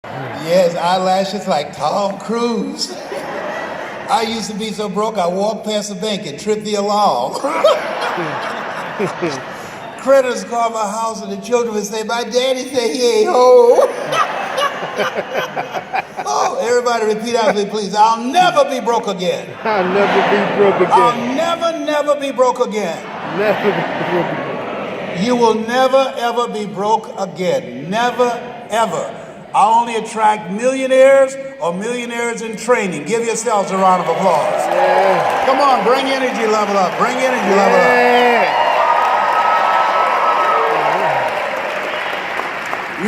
Yes, eyelashes like Tom Cruise. I used to be so broke, I walked past the bank and tripped the alarm. Creditors call my house and the children would say, my daddy say he ain't home. Oh, everybody repeat after me, please. I'll never be broke again. I'll never be broke again. I'll never be broke again. Never be broke again. You will never, ever be broke again. Never, ever. I only attract millionaires or millionaires in training. Give yourselves a round of applause. Yeah. Come on, bring energy level up. Bring energy level up.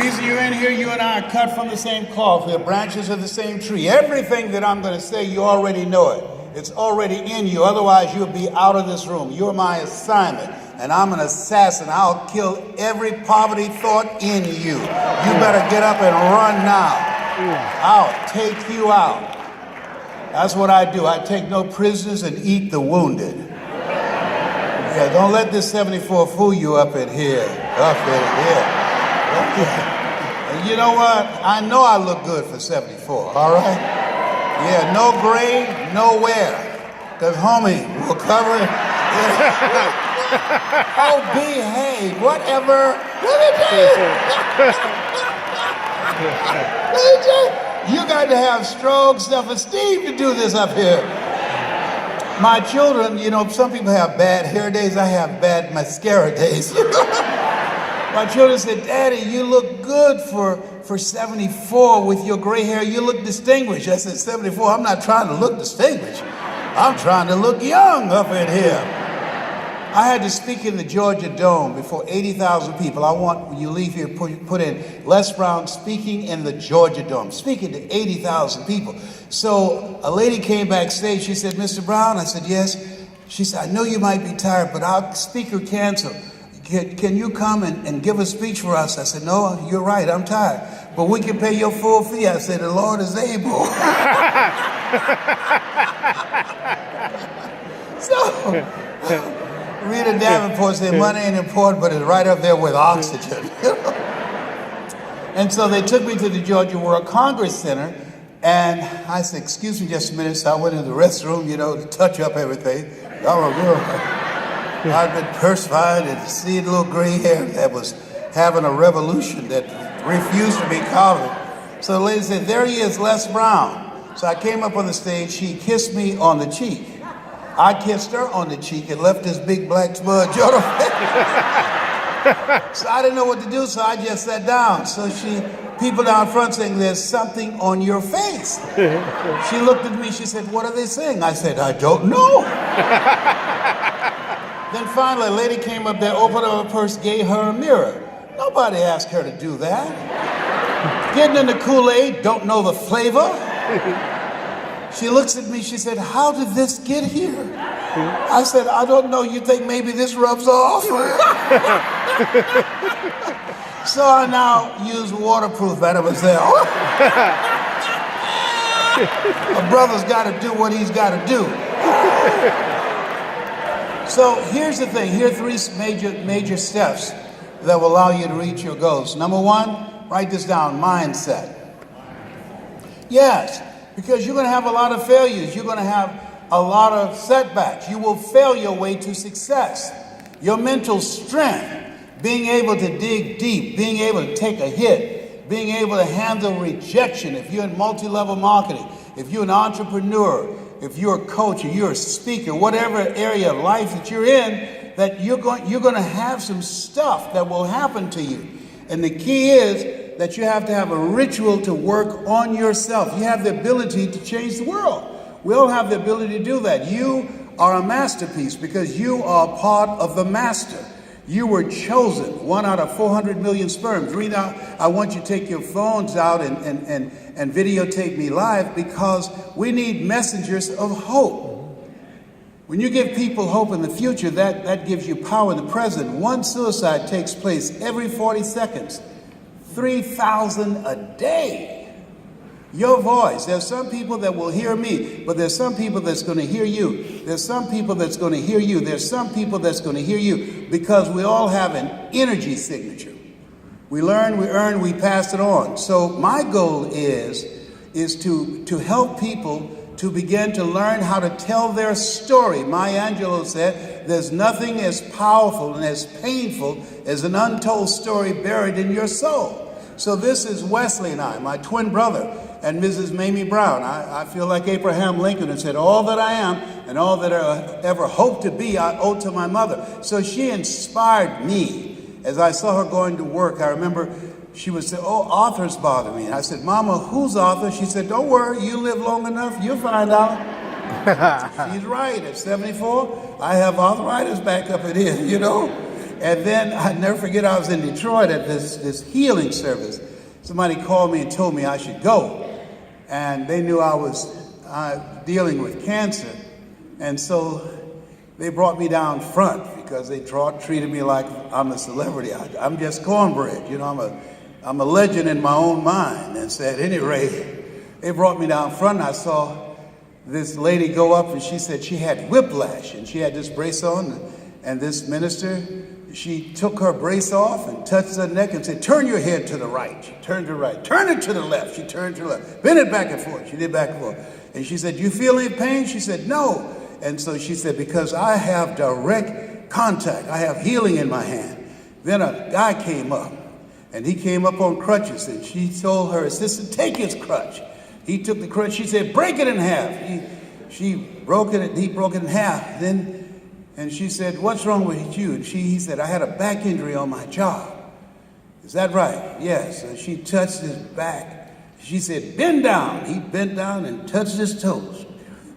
Reason you're in here, you and I are cut from the same cloth. We're branches of the same tree. Everything that I'm going to say, you already know it. It's already in you. Otherwise, you'll be out of this room. You're my assignment. And I'm an assassin. I'll kill every poverty thought in you. You better get up and run now. I'll take you out. That's what I do. I take no prisoners and eat the wounded. Yeah, don't let this 74 fool you up in here. Up in here. And you know what? I know I look good for 74, all right? Yeah, no grade, no wear. Because homie will cover it. Yeah. Oh, behave, whatever. Let me tell you. You got to have strong self-esteem to do this up here. My children, you know, some people have bad hair days. I have bad mascara days. My children said, Daddy, you look good for 74 with your gray hair. You look distinguished. I said, 74, I'm not trying to look distinguished. I'm trying to look young up in here. I had to speak in the Georgia Dome before 80,000 people. I want, when you leave here, put in Les Brown speaking in the Georgia Dome, speaking to 80,000 people. So a lady came backstage. She said, Mr. Brown? I said, yes. She said, I know you might be tired, but our speaker canceled. Can you come and give a speech for us? I said, no, you're right, I'm tired. But we can pay your full fee. I said, the Lord is able. So, Rita Davenport said, money ain't important, but it's right up there with oxygen. And so they took me to the Georgia World Congress Center, and I said, excuse me just a minute. So I went in the restroom, you know, to touch up everything. I'd been perspired and seeing little gray hair that was having a revolution that refused to be covered. So the lady said, there he is, Les Brown. So I came up on the stage. She kissed me on the cheek. I kissed her on the cheek and left this big black smudge on her face. So I didn't know what to do, so I just sat down. So people down front saying, there's something on your face. She looked at me, she said, what are they saying? I said, I don't know. Then finally, a lady came up there, opened up her purse, gave her a mirror. Nobody asked her to do that. Getting in the Kool-Aid, don't know the flavor. She looks at me, she said, how did this get here? I said, I don't know, you think maybe this rubs off? So I now use waterproof Mademoiselle. A brother's got to do what he's got to do. So here's the thing. Here are three major steps that will allow you to reach your goals. Number one, write this down, mindset. Yes, because you're going to have a lot of failures. You're going to have a lot of setbacks. You will fail your way to success. Your mental strength, being able to dig deep, being able to take a hit, being able to handle rejection. If you're in multi-level marketing, if you're an entrepreneur, if you're a coach or you're a speaker, whatever area of life that you're in, that you're going to have some stuff that will happen to you. And the key is that you have to have a ritual to work on yourself. You have the ability to change the world. We all have the ability to do that. You are a masterpiece because you are part of the master. You were chosen, 1 out of 400 million sperms. Rita, I want you to take your phones out and videotape me live because we need messengers of hope. When you give people hope in the future, that gives you power in the present. One suicide takes place every 40 seconds, 3,000 a day. Your voice. There's some people that will hear me, but there's some people that's going to hear you. There's some people that's going to hear you. There's some people that's going to hear you because we all have an energy signature. We learn, we earn, we pass it on. So my goal is to help people to begin to learn how to tell their story. Maya Angelou said, there's nothing as powerful and as painful as an untold story buried in your soul. So this is Wesley and I, my twin brother, and Mrs. Mamie Brown. I feel like Abraham Lincoln and said, all that I am and all that I ever hope to be, I owe to my mother. So she inspired me. As I saw her going to work, I remember she would say, oh, authors bother me. And I said, Mama, who's author? She said, don't worry, you live long enough, you'll find out. She's right. At 74, I have arthritis back up in here, you know. And then I never forget, I was in Detroit at this healing service. Somebody called me and told me I should go. And they knew I was dealing with cancer. And so they brought me down front because they treated me like I'm a celebrity. I'm just cornbread, you know, I'm a legend in my own mind. And so at any rate, they brought me down front and I saw this lady go up and she said she had whiplash and she had this brace on, and this minister, she took her brace off and touched her neck and said, turn your head to the right. She turned to the right. Turn it to the left. She turned to the left. Bend it back and forth. She did back and forth. And she said, you feel any pain? She said, no. And so she said, because I have direct contact. I have healing in my hand. Then a guy came up, and he came up on crutches, and she told her assistant, take his crutch. He took the crutch. She said, break it in half. She broke it, he broke it in half. And she said, what's wrong with you? And he said, I had a back injury on my job. Is that right? Yes. So she touched his back. She said, bend down. He bent down and touched his toes.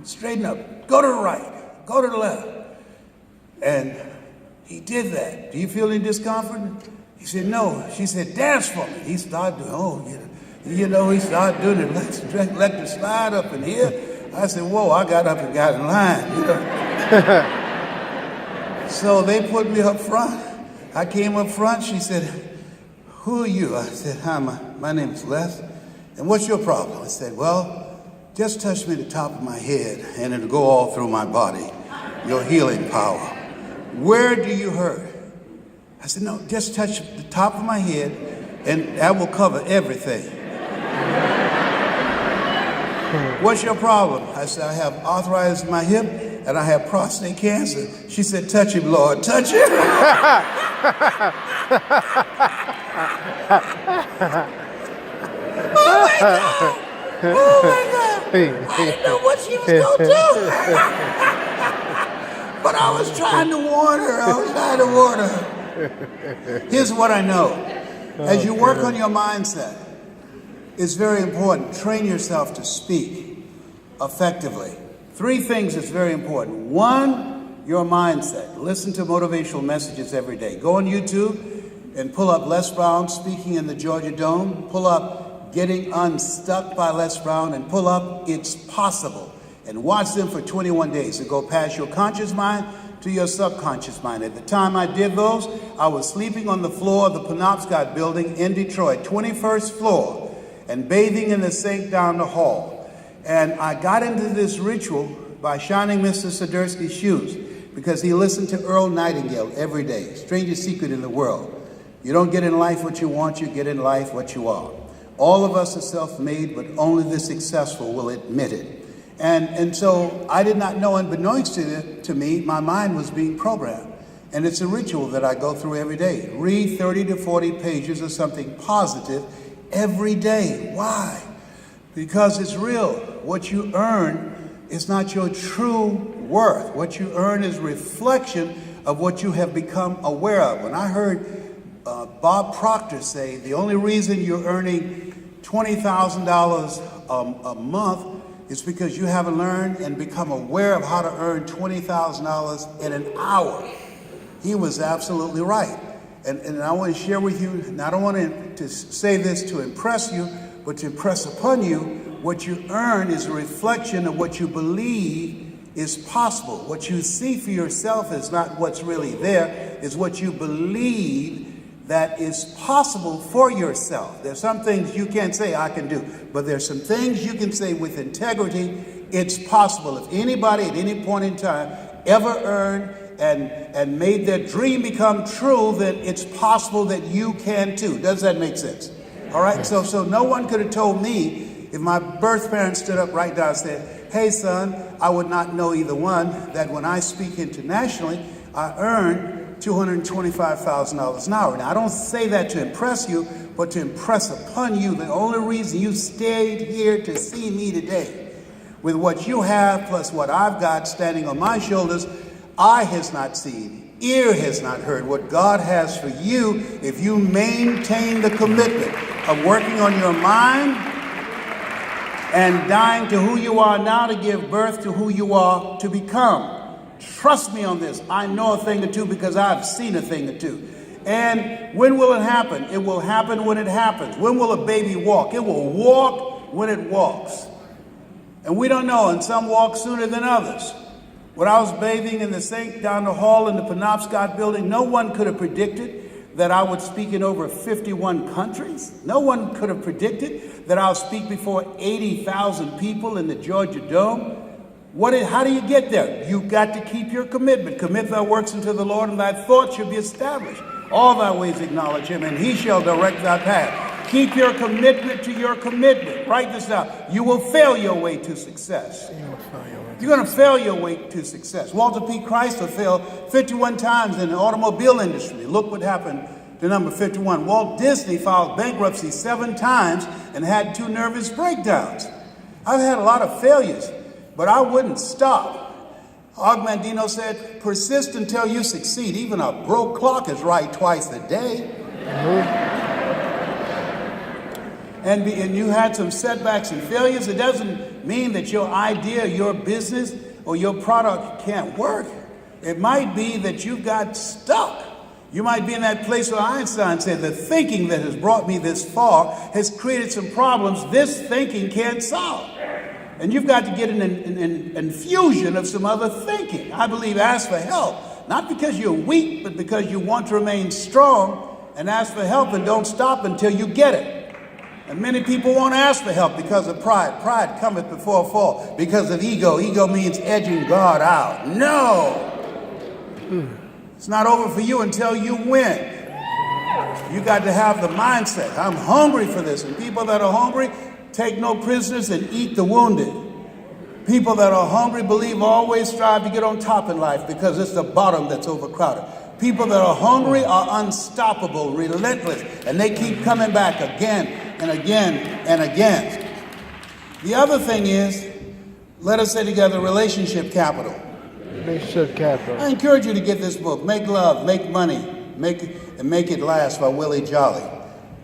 Straighten up. Go to the right. Go to the left. And he did that. Do you feel any discomfort? He said, no. She said, dance for me. He started doing, he started doing it. Let the slide up in here. I said, whoa, I got up and got in line, So they put me up front. I came up front. She said, who are you? I said, hi, my name is Les. And what's your problem? I said, well, just touch me the top of my head and it'll go all through my body, your healing power. Where do you hurt? I said, no, just touch the top of my head and that will cover everything. What's your problem? I said, I have arthritis in my hip and I have prostate cancer. She said, touch him, Lord, touch him. Oh my God. Oh my God. I didn't know what she was going to do. But I was trying to warn her. Here's what I know. As you work on your mindset, it's very important. Train yourself to speak effectively. 3 things is very important. 1, your mindset. Listen to motivational messages every day. Go on YouTube and pull up Les Brown speaking in the Georgia Dome. Pull up Getting Unstuck by Les Brown and pull up It's Possible. And watch them for 21 days to go past your conscious mind to your subconscious mind. At the time I did those, I was sleeping on the floor of the Penobscot building in Detroit, 21st floor, and bathing in the sink down the hall. And I got into this ritual by shining Mr. Swiderski's shoes because he listened to Earl Nightingale every day. Strangest secret in the world. You don't get in life what you want, you get in life what you are. All of us are self-made, but only the successful will admit it. And so I did not know, unbeknownst to me, my mind was being programmed. And it's a ritual that I go through every day. Read 30 to 40 pages of something positive every day. Why? Because it's real. What you earn is not your true worth. What you earn is reflection of what you have become aware of. When I heard Bob Proctor say the only reason you're earning $20,000 a month is because you haven't learned and become aware of how to earn $20,000 in an hour. He was absolutely right. And I want to share with you, and I don't want to say this to impress you, but to impress upon you, what you earn is a reflection of what you believe is possible. What you see for yourself is not what's really there, it's what you believe that is possible for yourself. There's some things you can't say, I can do, but there's some things you can say with integrity, it's possible. If anybody at any point in time ever earned and made their dream become true, then it's possible that you can too. Does that make sense? All right, so no one could have told me, if my birth parents stood up right now and said, hey son, I would not know either one, that when I speak internationally, I earn $225,000 an hour. Now, I don't say that to impress you, but to impress upon you the only reason you stayed here to see me today, with what you have plus what I've got standing on my shoulders, eye has not seen, ear has not heard what God has for you if you maintain the commitment of working on your mind and dying to who you are now to give birth to who you are to become. Trust me on this. I know a thing or two because I've seen a thing or two. And when will it happen? It will happen when it happens. When will a baby walk? It will walk when it walks. And we don't know, and some walk sooner than others. When I was bathing in the sink down the hall in the Penobscot building, no one could have predicted that I would speak in over 51 countries. No one could have predicted that I'll speak before 80,000 people in the Georgia Dome. How do you get there? You've got to keep your commitment. Commit thy works unto the Lord, and thy thoughts shall be established. All thy ways acknowledge him, and he shall direct thy path. Keep your commitment to your commitment. Write this down. You will fail your way to success. You're going to fail your way to success. Walter P. Chrysler failed 51 times in the automobile industry. Look what happened to number 51. Walt Disney filed bankruptcy 7 times and had 2 nervous breakdowns. I've had a lot of failures, but I wouldn't stop. Og Mandino said, persist until you succeed. Even a broke clock is right twice a day. And you had some setbacks and failures. It doesn't mean that your idea, your business, or your product can't work. It might be that you got stuck. You might be in that place where Einstein said, the thinking that has brought me this far has created some problems this thinking can't solve. And you've got to get an infusion of some other thinking. I believe ask for help, not because you're weak, but because you want to remain strong, and ask for help and don't stop until you get it. And many people won't ask for help because of pride. Pride cometh before a fall. Because of ego. Ego means edging God out. No! It's not over for you until you win. You got to have the mindset. I'm hungry for this. And people that are hungry take no prisoners and eat the wounded. People that are hungry believe always strive to get on top in life because it's the bottom that's overcrowded. People that are hungry are unstoppable, relentless, and they keep coming back again and again and again. The other thing is, let us say together, relationship capital. Relationship capital. I encourage you to get this book, Make Love, Make Money, Make It Last by Willie Jolly.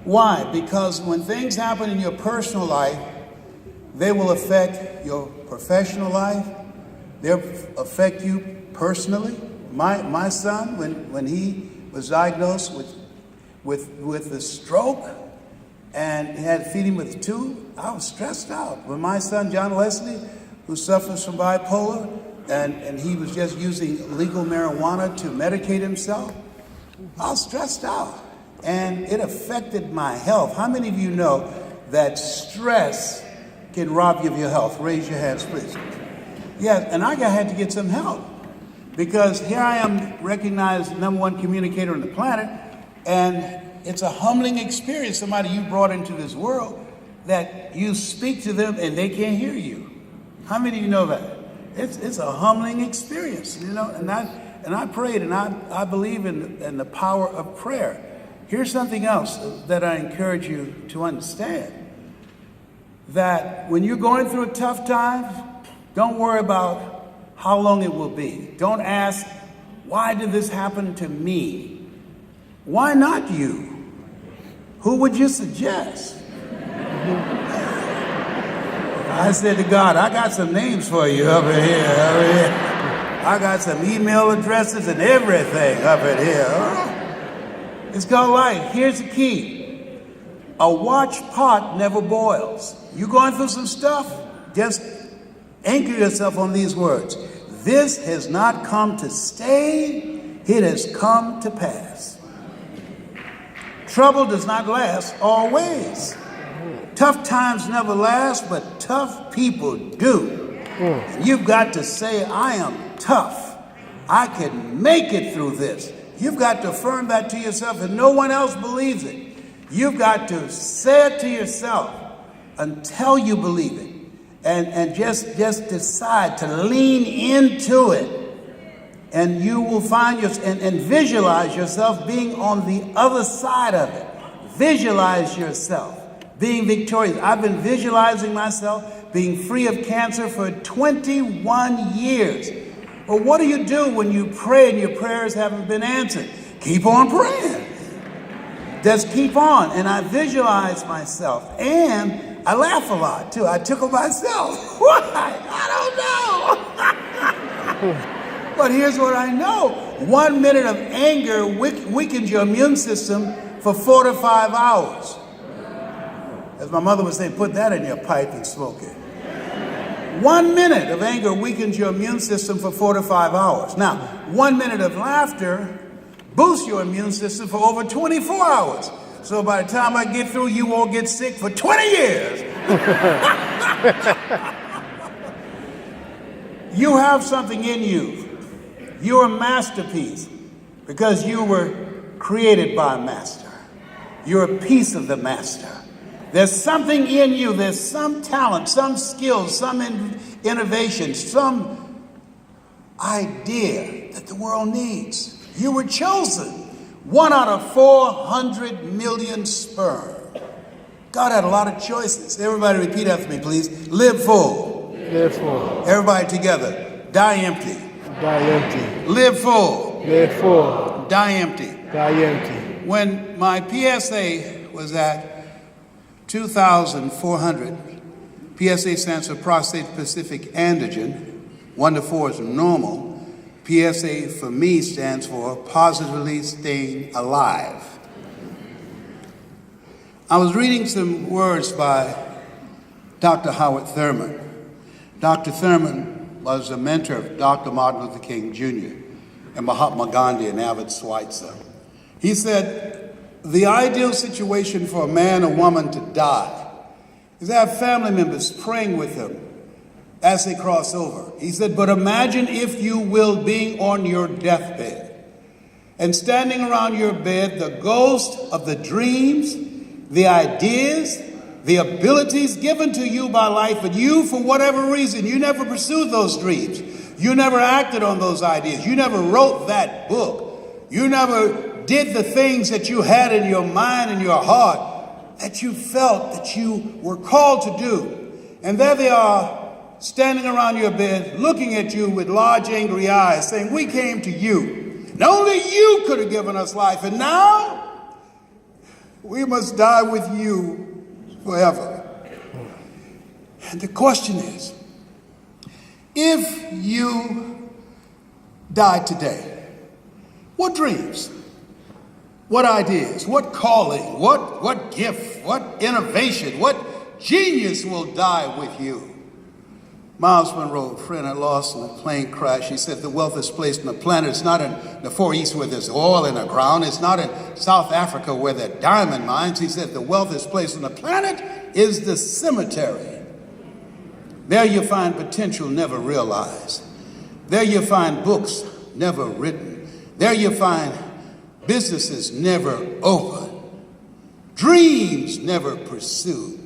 Why? Because when things happen in your personal life, they will affect your professional life. They'll affect you personally. My son, when he was diagnosed with a stroke and had to feed him with a tube, I was stressed out. When my son, John Leslie, who suffers from bipolar, and he was just using legal marijuana to medicate himself, I was stressed out. And it affected my health. How many of you know that stress can rob you of your health? Raise your hands, please. Yes, and I had to get some help. Because here I am, recognized #1 communicator on the planet, and it's a humbling experience, somebody you brought into this world, that you speak to them and they can't hear you. How many of you know that? It's a humbling experience, you know, and I prayed, and I believe in the power of prayer. Here's something else that I encourage you to understand, that when you're going through a tough time, don't worry about how long it will be. Don't ask, why did this happen to me? Why not you? Who would you suggest? I said to God, I got some names for you up in here. I got some email addresses and everything up in here. It's called life. Here's the key. A watch pot never boils. You going through some stuff? Just anchor yourself on these words. This has not come to stay, it has come to pass. Trouble does not last always. Tough times never last, but tough people do. You've got to say, I am tough. I can make it through this. You've got to affirm that to yourself, and no one else believes it. You've got to say it to yourself until you believe it. And just decide to lean into it. And you will find and visualize yourself being on the other side of it. Visualize yourself being victorious. I've been visualizing myself being free of cancer for 21 years. Well, what do you do when you pray and your prayers haven't been answered? Keep on praying. Just keep on. And I visualize myself. And I laugh a lot, too. I tickle myself. Why? I don't know. But here's what I know. 1 minute of anger weakens your immune system for 4 to 5 hours. As my mother would say, put that in your pipe and smoke it. 1 minute of anger weakens your immune system for 4 to 5 hours. Now, 1 minute of laughter boosts your immune system for over 24 hours. So by the time I get through, you won't get sick for 20 years. You have something in you. You're a masterpiece because you were created by a master. You're a piece of the master. There's something in you. There's some talent, some skills, some innovation, some idea that the world needs. You were chosen. 1 out of 400 million sperm. God had a lot of choices. Everybody repeat after me, please. Live full. Live full. Everybody together. Die empty. Die empty. Live full. Live full. Die empty. Die empty. When my PSA was at 2,400, PSA stands for prostate specific antigen. 1 to 4 is normal. PSA for me stands for positively staying alive. I was reading some words by Dr. Howard Thurman. Dr. Thurman was a mentor of Dr. Martin Luther King Jr. and Mahatma Gandhi and Albert Schweitzer. He said, the ideal situation for a man or woman to die is to have family members praying with them as they cross over. He said, but imagine, if you will, being on your deathbed and standing around your bed, the ghost of the dreams, the ideas, the abilities given to you by life, but you, for whatever reason, you never pursued those dreams. You never acted on those ideas. You never wrote that book. You never did the things that you had in your mind and your heart that you felt that you were called to do. And there they are, standing around your bed, looking at you with large, angry eyes, saying, we came to you. And only you could have given us life. And now we must die with you forever. And the question is, if you died today, what dreams, what ideas, what calling, what gift, what innovation, what genius will die with you? Miles Monroe, a friend I lost in a plane crash, he said the wealthiest place on the planet is not in the Far East where there's oil in the ground. It's not in South Africa where there are diamond mines. He said the wealthiest place on the planet is the cemetery. There you find potential never realized. There you find books never written. There you find businesses never opened. Dreams never pursued.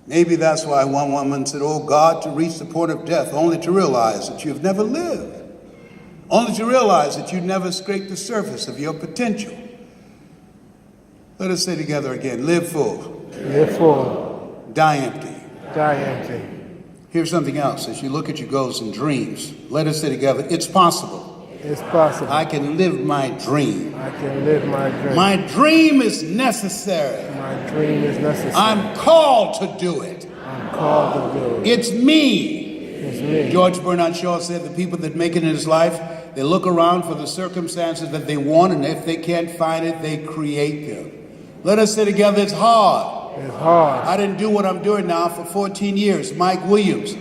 Maybe that's why one woman said, oh God, to reach the point of death, only to realize that you've never lived. Only to realize that you never scraped the surface of your potential. Let us say together again, live full. Live full. Die empty. Die empty. Here's something else. As you look at your goals and dreams, let us say together, it's possible. It's possible. I can live my dream. I can live my dream. My dream is necessary. My dream is necessary. I'm called to do it. I'm called to do it. It's me. It's me. George Bernard Shaw said the people that make it in his life, they look around for the circumstances that they want, and if they can't find it, they create them. Let us say together, it's hard. It's hard. I didn't do what I'm doing now for 14 years. Mike Williams,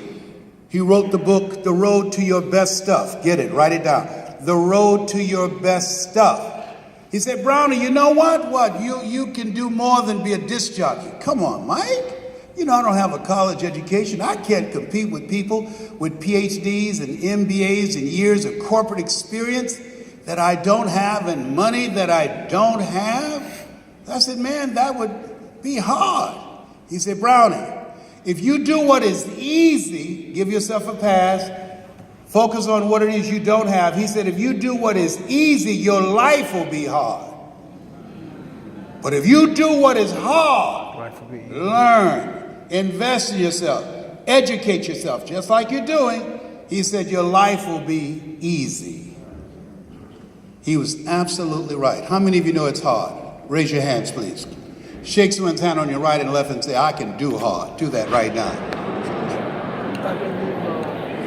he wrote the book, The Road to Your Best Stuff. Get it, write it down. The Road to Your Best Stuff. He said, Brownie, you know what? You can do more than be a disc jockey. Come on, Mike. I don't have a college education. I can't compete with people with PhDs and MBAs and years of corporate experience that I don't have and money that I don't have. I said, man, that would be hard. He said, Brownie, if you do what is easy, give yourself a pass, focus on what it is you don't have. He said, if you do what is easy, your life will be hard. But if you do what is hard, learn, invest in yourself, educate yourself, just like you're doing, he said, your life will be easy. He was absolutely right. How many of you know it's hard? Raise your hands, please. Shake someone's hand on your right and left and say, I can do hard. Do that right now.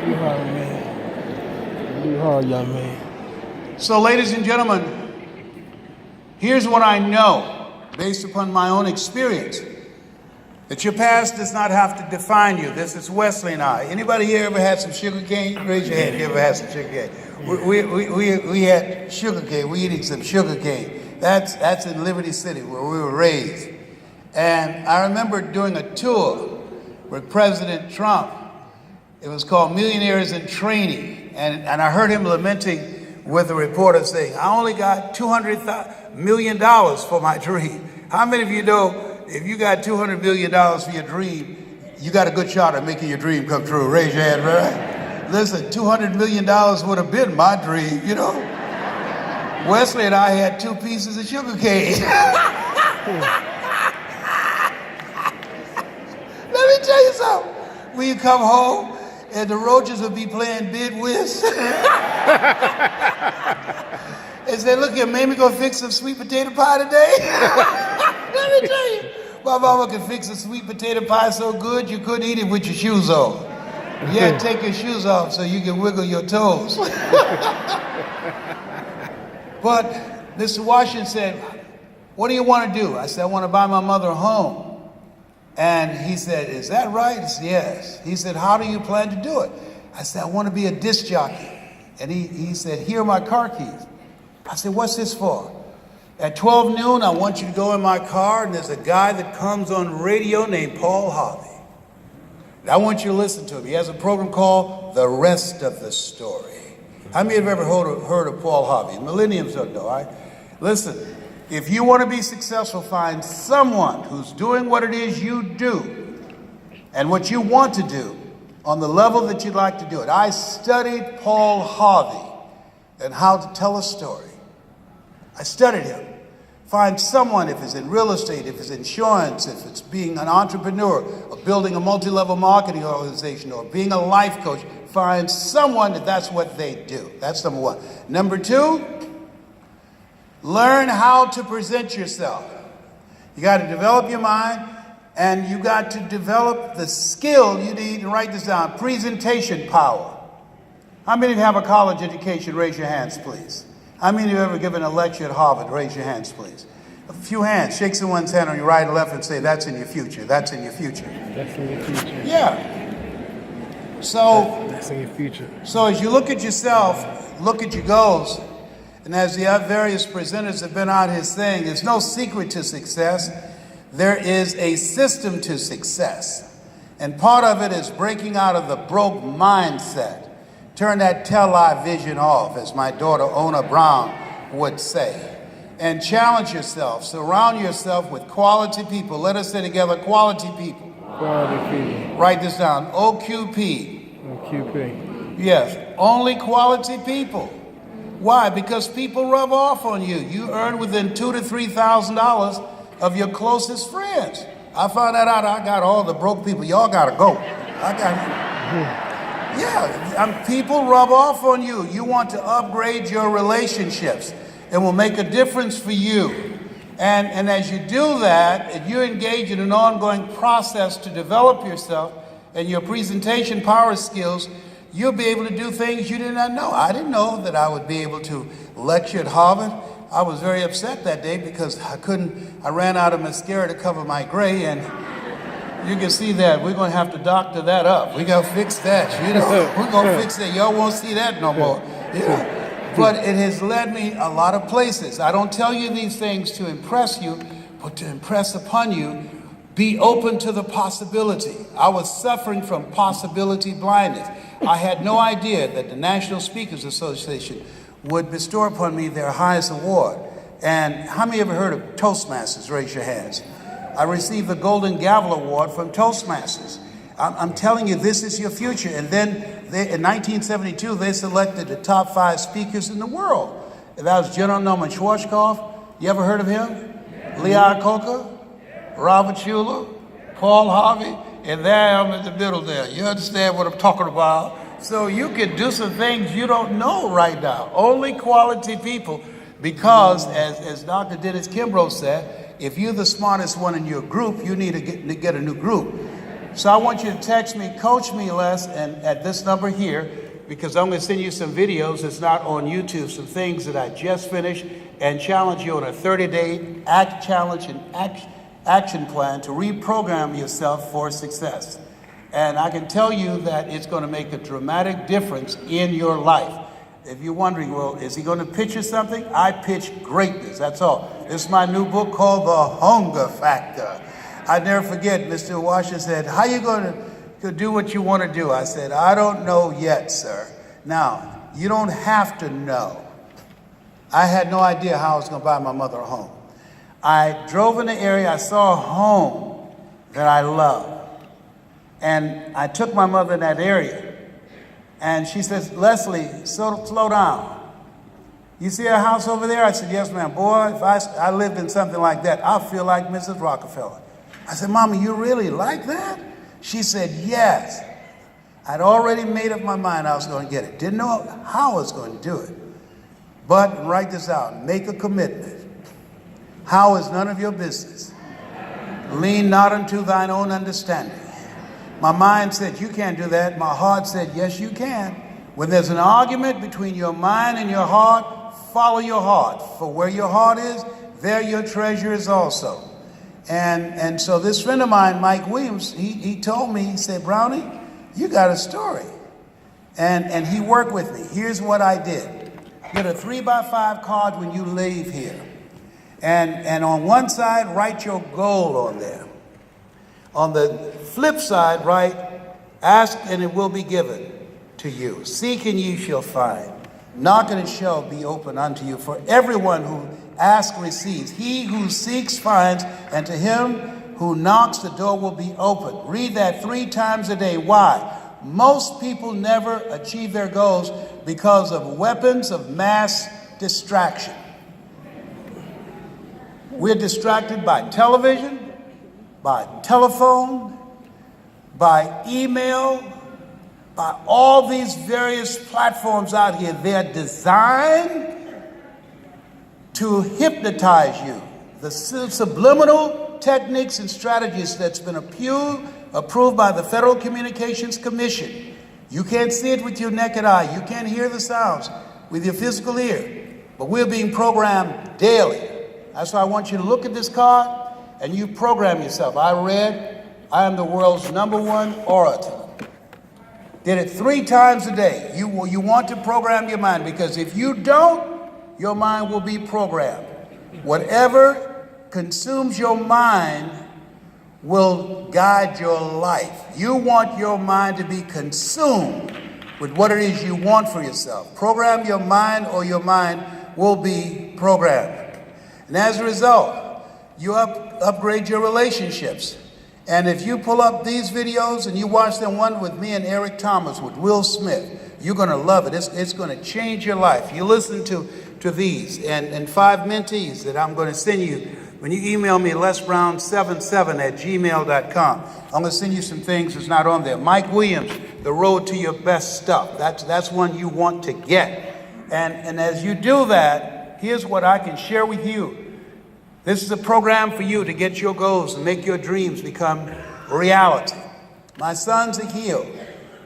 Do hard, man. Do hard, young man. So, ladies and gentlemen, here's what I know, based upon my own experience, that your past does not have to define you. This is Wesley and I. Anybody here ever had some sugar cane? Raise your hand if you ever had some sugar cane. We had sugar cane. We're eating some sugar cane. That's in Liberty City, where we were raised. And I remember doing a tour with President Trump. It was called Millionaires in Training. And I heard him lamenting with the reporter saying, I only got $200 million for my dream. How many of you know if you got $200 million for your dream, you got a good shot at making your dream come true? Raise your hand, right? Listen, $200 million would have been my dream, Wesley and I had 2 pieces of sugar cane. Let me tell you something. When you come home and the roaches will be playing bid whist and say, look here, Mamie gonna fix some sweet potato pie today? Let me tell you, my mama could fix a sweet potato pie so good you couldn't eat it with your shoes on. You had to take your shoes off so you can wiggle your toes. But Mr. Washington said, what do you want to do? I said, I want to buy my mother a home. And he said, is that right? I said, yes. He said, how do you plan to do it? I said, I want to be a disc jockey. And he said, here are my car keys. I said, what's this for? At 12 noon, I want you to go in my car, and there's a guy that comes on radio named Paul Harvey. And I want you to listen to him. He has a program called The Rest of the Story. How many have ever heard of Paul Harvey? Millenniums don't know, right? Listen, if you want to be successful, find someone who's doing what it is you do and what you want to do on the level that you'd like to do it. I studied Paul Harvey and how to tell a story. I studied him. Find someone, if it's in real estate, if it's insurance, if it's being an entrepreneur, or building a multi-level marketing organization, or being a life coach, find someone that's what they do. That's number one. Number 2, learn how to present yourself. You got to develop your mind, and you got to develop the skill you need, and write this down, presentation power. How many of you have a college education? Raise your hands, please. How many of you have ever given a lecture at Harvard? Raise your hands, please. A few hands. Shake someone's hand on your right and left and say, that's in your future. That's in your future. That's in your future. Yeah. So, That's in your future. So as you look at yourself, look at your goals, and as the various presenters have been out here saying, there's no secret to success. There is a system to success. And part of it is breaking out of the broke mindset. Turn that tell-lie vision off, as my daughter Ona Brown would say. And challenge yourself. Surround yourself with quality people. Let us say together, quality people. Quality people. Write this down, OQP. OQP. Yes, only quality people. Why? Because people rub off on you. You earn within $2,000 to $3,000 of your closest friends. I found that out. I got all the broke people. Y'all gotta go. Yeah, people rub off on you. You want to upgrade your relationships. It will make a difference for you. And as you do that, if you engage in an ongoing process to develop yourself and your presentation power skills, you'll be able to do things you did not know. I didn't know that I would be able to lecture at Harvard. I was very upset that day because I ran out of mascara to cover my gray, and you can see that. We're going to have to doctor that up. We got to fix that, We're going to fix that. Y'all won't see that no more. But it has led me a lot of places. I don't tell you these things to impress you, but to impress upon you Be open to the possibility. I was suffering from possibility blindness. I had no idea that the National Speakers Association would bestow upon me their highest award. And how many ever heard of Toastmasters? Raise your hands. I received the Golden Gavel Award from Toastmasters. I'm telling you, this is your future. And then in 1972, they selected the top 5 speakers in the world. And that was General Norman Schwarzkopf. You ever heard of him? Lee Iacocca, Robert Schuller, Paul Harvey, and there I am in the middle there. You understand what I'm talking about? So you can do some things you don't know right now. Only quality people, because as Dr. Dennis Kimbrough said, if you're the smartest one in your group, you need to get a new group. So I want you to text me, coach me, Les, and at this number here, because I'm going to send you some videos that's not on YouTube, some things that I just finished, and challenge you on a 30-day challenge and action plan to reprogram yourself for success. And I can tell you that it's going to make a dramatic difference in your life. If you're wondering, well, is he going to picture something? I pitch greatness, that's all. This is my new book called The Hunger Factor. I never forget, Mr. Washington said, how you going to do what you want to do? I said, I don't know yet, sir. Now, you don't have to know. I had no idea how I was going to buy my mother a home. I drove in the area, I saw a home that I loved. And I took my mother in that area. And she says, Leslie, slow down. You see a house over there? I said, yes, ma'am. Boy, if I lived in something like that, I'll feel like Mrs. Rockefeller. I said, Mama, you really like that? She said, yes. I'd already made up my mind I was going to get it. Didn't know how I was going to do it. But write this out. Make a commitment. How is none of your business. Lean not unto thine own understanding. My mind said, you can't do that. My heart said, yes, you can. When there's an argument between your mind and your heart, follow your heart. For where your heart is, there your treasure is also. And so this friend of mine, Mike Williams, he told me, he said, Brownie, you got a story. And he worked with me. Here's what I did. Get a 3x5 card when you leave here. And on one side, write your goal on there. On the flip side, write, ask and it will be given to you. Seek and ye shall find. Knock and it shall be open unto you. For everyone who asks receives. He who seeks finds, and to him who knocks the door will be open. Read that 3 times a day. Why? Most people never achieve their goals because of weapons of mass distraction. We're distracted by television, by telephone, by email, by all these various platforms out here. They're designed to hypnotize you. The subliminal techniques and strategies that's been approved by the Federal Communications Commission. You can't see it with your naked eye. You can't hear the sounds with your physical ear. But we're being programmed daily. That's why I want you to look at this card and you program yourself. I read, I am the world's #1 orator. Did it 3 times a day. You want to program your mind, because if you don't, your mind will be programmed. Whatever consumes your mind will guide your life. You want your mind to be consumed with what it is you want for yourself. Program your mind or your mind will be programmed. And as a result, you upgrade your relationships. And if you pull up these videos and you watch them, one with me and Eric Thomas, with Will Smith, you're going to love it. It's going to change your life. You listen to these and 5 mentees that I'm going to send you. When you email me, lesbrown77@gmail.com, I'm going to send you some things that's not on there. Mike Williams, The Road to Your Best Stuff. That's one you want to get. And as you do that, here's what I can share with you. This is a program for you to get your goals and make your dreams become reality. My sons are healed,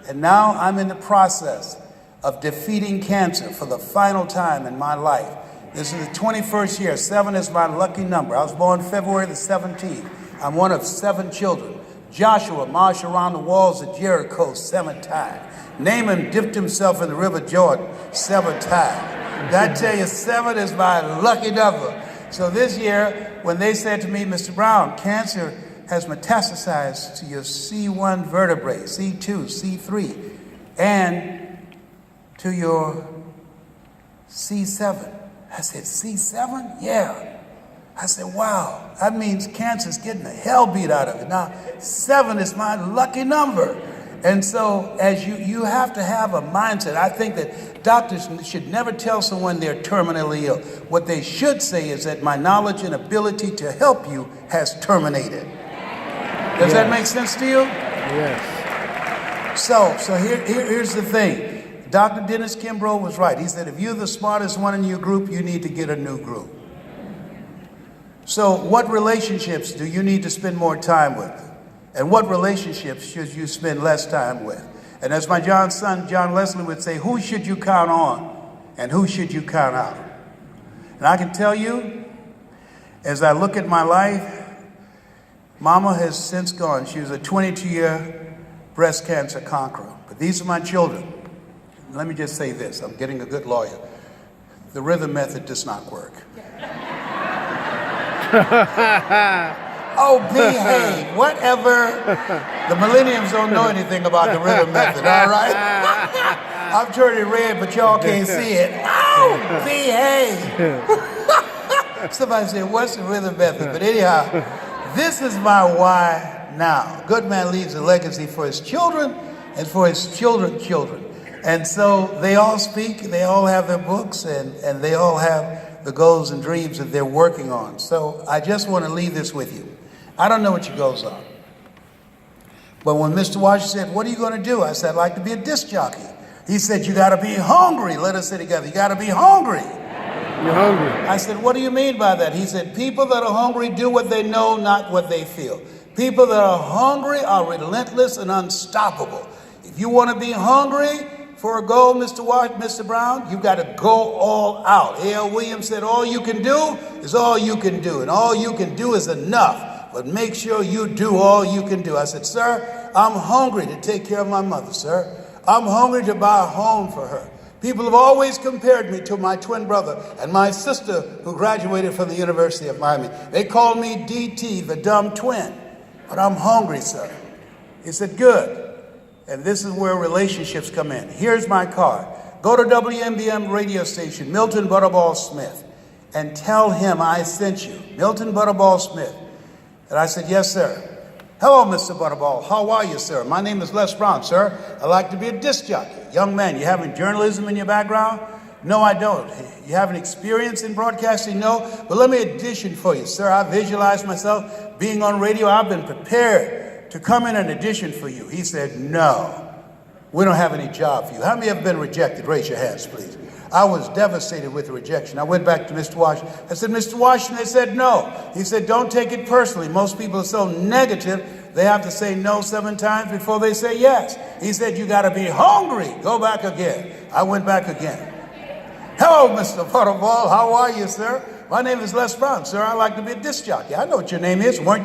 and now I'm in the process of defeating cancer for the final time in my life. This is the 21st year. 7 is my lucky number. I was born February the 17th. I'm one of 7 children. Joshua marched around the walls of Jericho 7 times. Naaman dipped himself in the river Jordan 7 times. I tell you, 7 is my lucky number. So this year, when they said to me, Mr. Brown, cancer has metastasized to your C1 vertebrae, C2, C3, and to your C7. I said, C7? Yeah. I said, wow, that means cancer's getting the hell beat out of it. Now, 7 is my lucky number. And so as you have to have a mindset. I think that doctors should never tell someone they're terminally ill. What they should say is that my knowledge and ability to help you has terminated. Does that make sense to you? Yes. So here's the thing. Dr. Dennis Kimbrough was right. He said, if you're the smartest one in your group, you need to get a new group. So what relationships do you need to spend more time with? And what relationships should you spend less time with? And as my son, John Leslie, would say, who should you count on and who should you count out? And I can tell you, as I look at my life, Mama has since gone. She was a 22-year breast cancer conqueror. But these are my children. Let me just say this. I'm getting a good lawyer. The rhythm method does not work. Oh, behave. Whatever. The millenniums don't know anything about the rhythm method, all right? I've turned it red, but y'all can't see it. Oh, behave. Somebody said, what's the rhythm method? But anyhow, this is my why now. A good man leaves a legacy for his children and for his children's children. And so they all speak, they all have their books, and they all have the goals and dreams that they're working on. So I just want to leave this with you. I don't know what your goals are. But when Mr. Washington said, what are you going to do? I said, I'd like to be a disc jockey. He said, you got to be hungry. Let us sit together. You got to be hungry. You're hungry. I said, what do you mean by that? He said, people that are hungry do what they know, not what they feel. People that are hungry are relentless and unstoppable. If you want to be hungry for a goal, Mr. Brown, you've got to go all out. A.L. Williams said, all you can do is all you can do, and all you can do is enough. But make sure you do all you can do. I said, sir, I'm hungry to take care of my mother, sir. I'm hungry to buy a home for her. People have always compared me to my twin brother and my sister who graduated from the University of Miami. They called me DT, the dumb twin. But I'm hungry, sir. He said, good. And this is where relationships come in. Here's my card. Go to WMBM radio station, Milton Butterball Smith, and tell him I sent you. Milton Butterball Smith. And I said, yes, sir. Hello, Mr. Butterball. How are you, sir? My name is Les Brown, sir. I'd like to be a disc jockey. Young man, you having journalism in your background? No, I don't. You have an experience in broadcasting? No. But let me audition for you, sir. I visualize myself being on radio. I've been prepared to come in and audition for you. He said, no, we don't have any job for you. How many have been rejected? Raise your hands, please. I was devastated with the rejection. I went back to Mr. Washington. I said, Mr. Washington, they said no. He said, don't take it personally. Most people are so negative, they have to say no 7 times before they say yes. He said, you got to be hungry. Go back again. I went back again. Hello, Mr. Butterball. How are you, sir? My name is Les Brown, sir. I'd like to be a disc jockey. I know what your name is. Weren't you?